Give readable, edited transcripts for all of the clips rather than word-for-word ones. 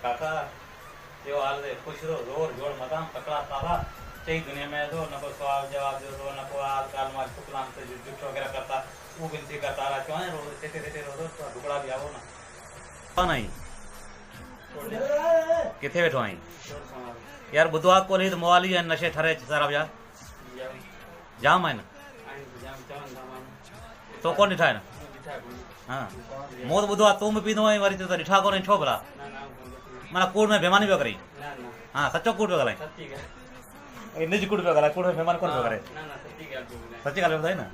काका यो हाल दे खुश रहो जोर जोड़ मदाम पकड़ा ताला चई दुनिया में दो न को सवाल जवाब दो तो न को आज काल में शुक्लाम से जुट वगैरह करता वो गिनती का तारा क्यों है रो सेते सेते रो तो टुकड़ा भी आवो ना कौन आई किथे बैठो आई यार बुधवार को नहीं तो मोवाली है नशे ठरे सारा जा जाम है ना तो कौन डिठा है ना हाँ मो तो बुधवार तुम पींदो आई वरी तो डिठा को नहीं छो भला माना कूड़ में बेमानी पे करी हाँ सच्चो कूड़ पे गलाई निज कूड़ पे गलाई कूड़ में बेमान कौन पे करे सच्ची गाल बताई ना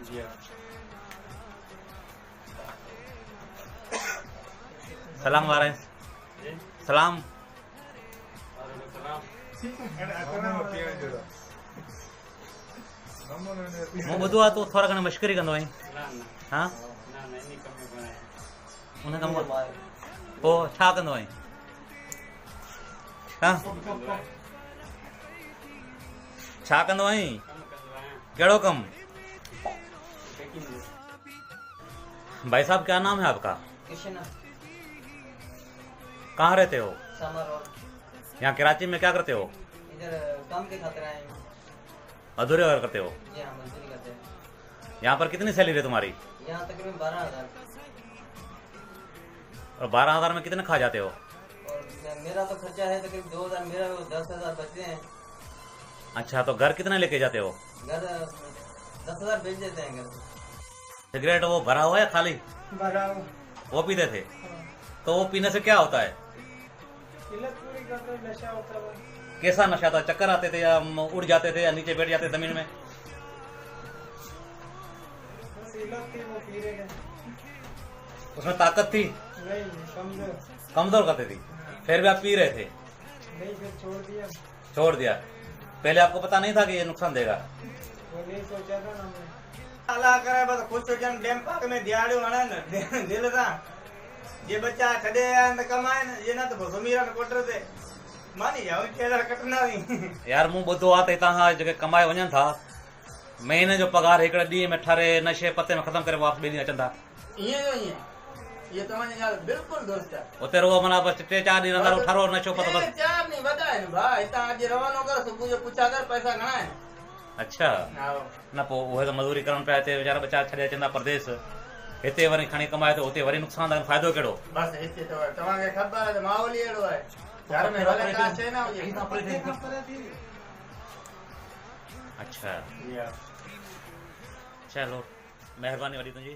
सलाम वारे सलाम मो बुधो आ तो थोड़ा घणा मश्करी कंदो आई हाँ उन कम पो छा कंदो आई हाँ छा कंदो आई केड़ो कम भाई साहब क्या नाम है आपका कहाँ रहते हो यहाँ कराची में क्या करते हो इधर काम के खातिर आए हैं मजदूरी वगैरह करते हो जी हाँ मजदूरी करते हैं यहाँ पर कितनी सैलरी है तुम्हारी यहाँ तकरीबन 12,000 और 12,000 में कितने खा जाते हो और मेरा तो खर्चा है तकरीबन 2,000 मेरा 10,000 बचते हैं अच्छा तो घर कितने लेके जाते हो घर 10,000 बेच देते हैं घर सिगरेट वो भरा हुआ है खाली भरा वो पीते थे तो वो पीने से क्या होता है पूरी करते नशा होता है कैसा नशा था चक्कर आते थे या उड़ जाते थे या नीचे बैठ जाते जमीन में उसमें ताकत थी नहीं कमजोर करते थी फिर भी आप पी रहे थे नहीं फिर छोड़ दिया पहले आपको पता नहीं था कि ये नुकसान देगा वो नहीं सोचा था ना अल्लाह करे बस कुछ तो जन डैम पाक में दिहाड़ो हणे न दिल सा ये बच्चा ठडे न कमाए न ये ना तो समीरा न कोटर दे मानी जाओ केड़ा कटना नहीं यार मूं ॿुधो आहे त हितां खां जेके कमाए वञनि था महीने जो पगार हिकिड़े ॾींहं में ठारे नशे पते में ख़तम करे वापसि ॿिए ॾींहुं अचनि था ये तव्हांजी ॻाल्हि बिल्कुलु दुरुस्त आहे उते रुगो माना बसि 3-4 ॾींहं रहंदा ठारो नशो पतो बसि 4 ॾींहं वधा आहिनि भाउ हितां अॼु रवानो कर सुबुह जो पुछा कर पैसा घणा आहिनि अच्छा न पोइ उहे त मज़दूरी करण पिया हिते वीचारा ॿचा छॾे अचनि था परदेस हिते वरी खणी कमाए थो उते वरी नुक़सान था फ़ाइदो कहिड़ो बसि हिते तव्हांखे ख़बर आहे त माहौल ई अहिड़ो आहे घर में भले का शइ न हुजे अच्छा चलो महिरबानी वॾी तुंहिंजी